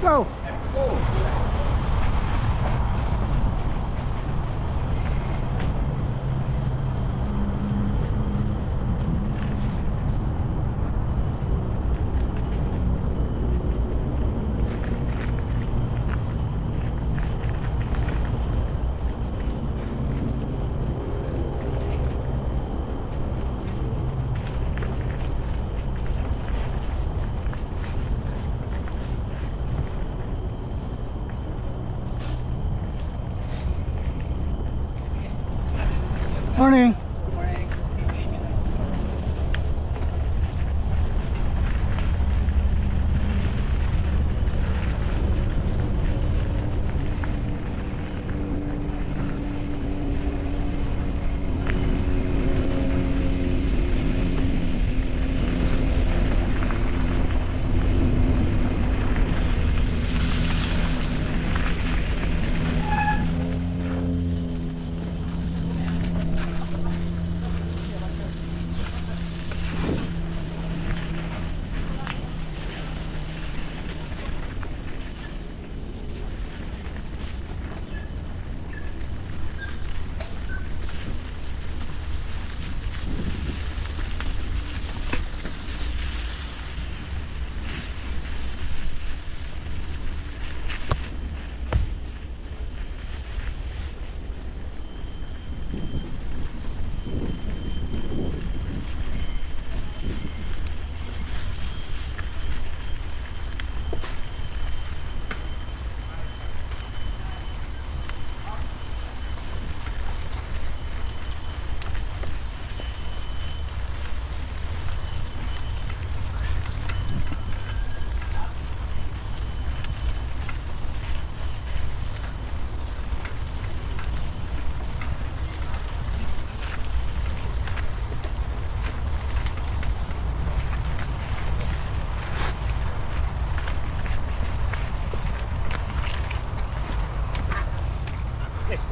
Go! Morning.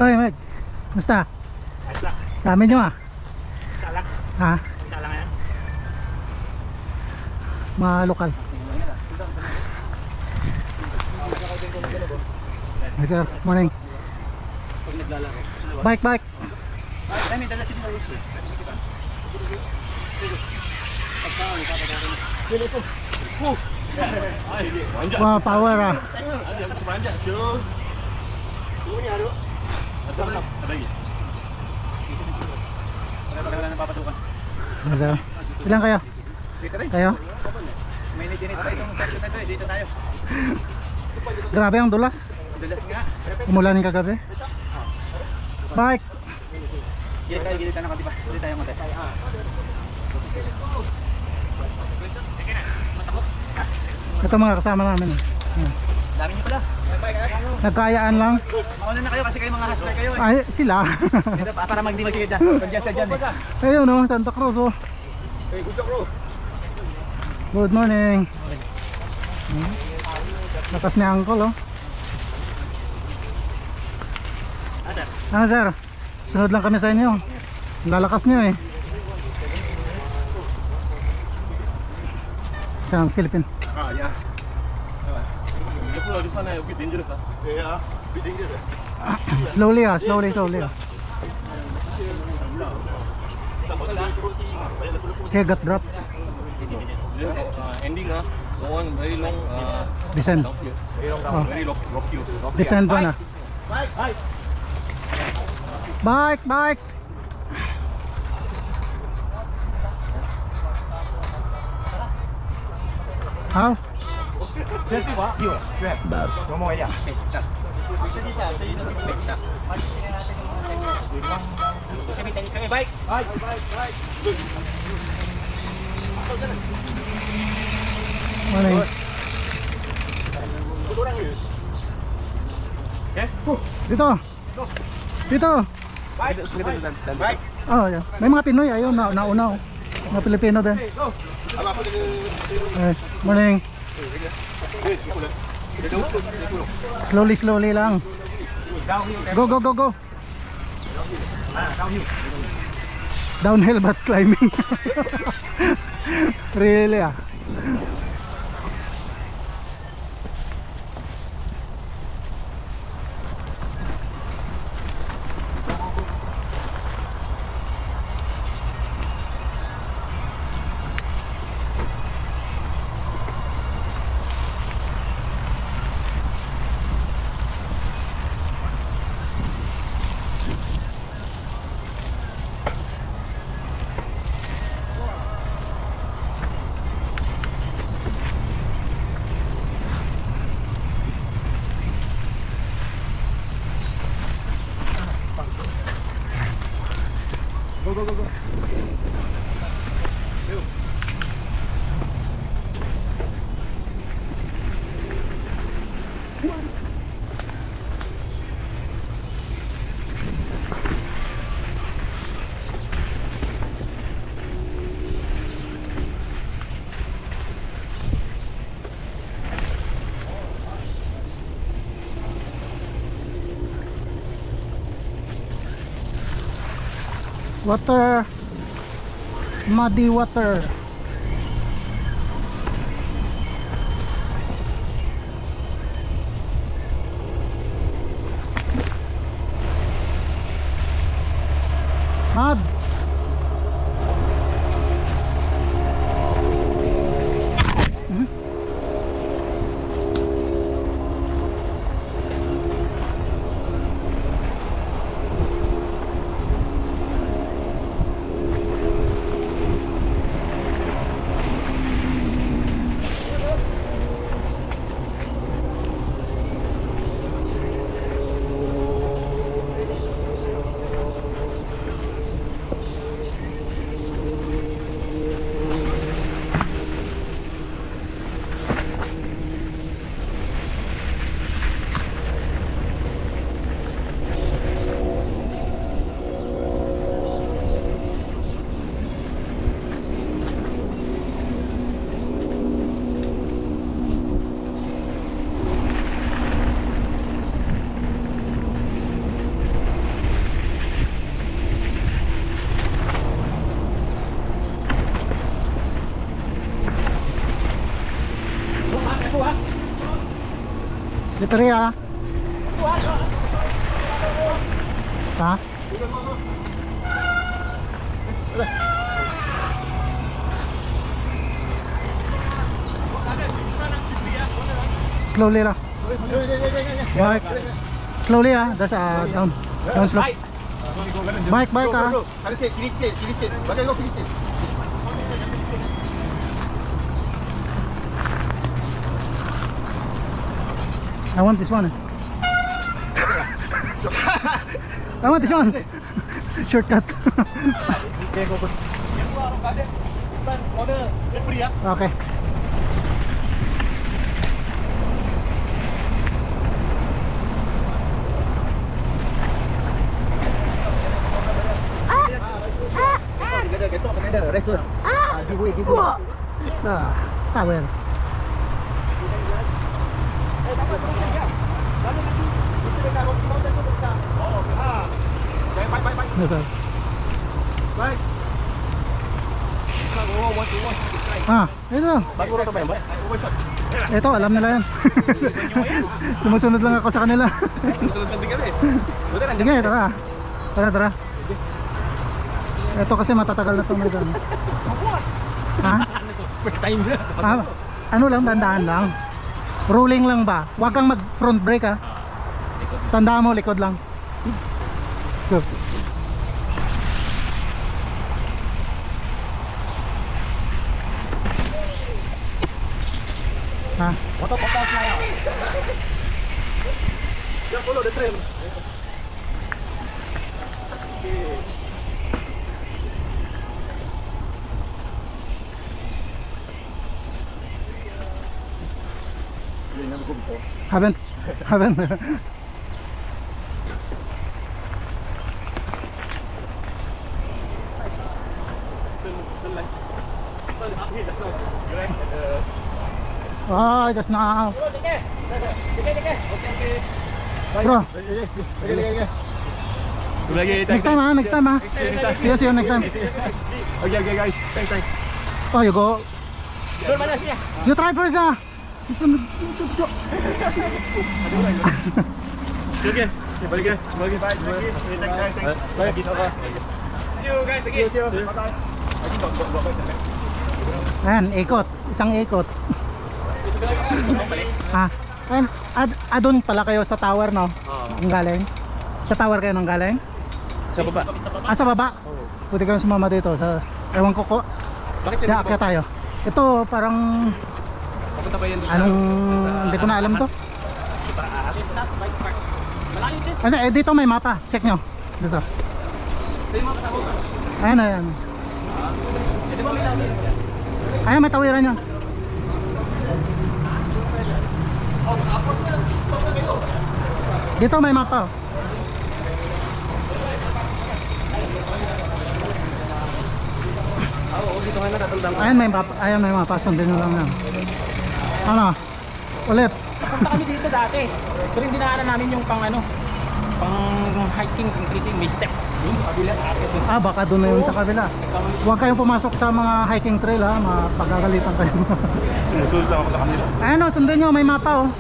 Hoy, Meg. Basta? Ayos lang. Dami nyo ah. Isa lang. Ha? Isa lang yan. Mga lokal. Hey, sir. Morning. Pag naglalaro. Bike, bike. Ay, may dala si Marush eh. Pagkaan, kapatid. Kilo ito. Ay, hindi. Manja. Wow, power ah. Ada aku manja, sure. Semuanya ada. Ada mana? Ada lagi. Ada napapatukan. Hey, sir. Ilan kayo? Dito rin. Kayo? May nitinit pa itong section na ito eh. Dito tayo. Grabe ang dulas. Dalas nga. Umulan kagabi. Bike. Gilid tayo, gilid tayo ng katiba. Gilid tayo konti. Ito mga kasama namin. Dami niyo pala. Nagkayaan lang. Mauna na kayo kasi kayo mga hustler kayo eh. Ay, sila. Dito, para magdi masigit dyan. Congested dyan eh. Ayun no, Santa Cruz oh. Hey, good job bro. Good morning. Lakas ni Uncle oh. Sir. Ah sir, sunod lang kami sa inyo. Lalakas nyo eh. Sa Philippines. Ah, yeah. This one a bit dangerous, huh? Yeah, bit dangerous. Slowly ah, slowly, slowly ah. Okay, got drop. Ending, one very long Descend. very long down, very rocky. Descend ba na? Bye. Bike, bike. How? Just do what? You. One more, yeah. Bye. Morning. Okay. Dito. Dito. Bye. Oh, yeah. May mga Pinoy ayun nauna oh. Mga Pilipino din. Eh, morning. Slowly, slowly lang. Go, go, go, go. Downhill but climbing. Really ah. Water, muddy water. Mud. Dito rin ah. Ha? Slowly lang. Bike. Slowly ah. That's down. Down slope. Bike ah. Kiri sikit. Bakal kau kiri sikit. I want this one. I want this one. Shortcut. Okay. Well. Ito. Ito, alam nila yan. Sumusunod lang ako sa kanila. Susunod lang din kami. Sige, tara. Tara. Ito kasi matatagal na itong medal. Ha? First time na. Ano lang, dandaan lang. Rolling lang ba? Huwag kang mag front brake ha. Tandaan mo, likod lang. Go. Ha? What up fly out? Yeah, follow the trail. Haven't. Just now. Bro, next time ha. See you next time. Okay guys. Thanks. Oh, you go. You try first ha. Okay. Balik. Bye. See you guys again. See you. Ayan, ikot. Isang ikot. Ayan, doon pala kayo sa tower, no? Ang galing. Sa tower kayo nang galing? Sa baba. Sa baba? Pwede kayo sumama dito sa... Ewan ko. Bakit siya kaya tayo? Ito parang... Papunta ba yan doon? Anong... Hindi ko na alam to. Dito may mapa. Check nyo. Dito. Ayan. Ayan, may tawiran nyo. Dito may mapa. Oo, dito nga natatandaan ko. Ayan may mapa, ayan may mapa. Sundin nyo lang yan. Ano? Ulit. Punta kami dito dati. Pero hindi dinaanan namin yung pang ano, pang hiking, pang trekking, may step. Yung kabila ate. Ah, baka doon na yun sa kabila. Huwag kayong pumasok sa mga hiking trail ha, mapagagalitan kayo. Sumusunod lang ako sa kanila. Ayan o, sundin nyo, may mapa oh.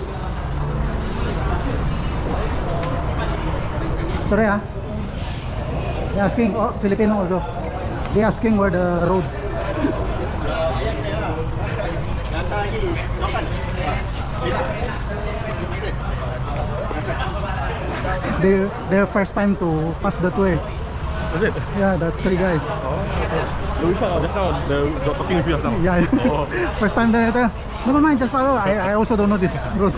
Sorry ha. They asking, oh, Filipino also. They asking where the road. Their first time to pass that way. That's it. Yeah, that three guys. Just now, the talking with you just now. Yeah, Oh. first time din ito. Never mind, just follow. I also don't know this road.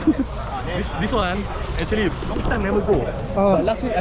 This one, actually, long time never go. Oh. Last week,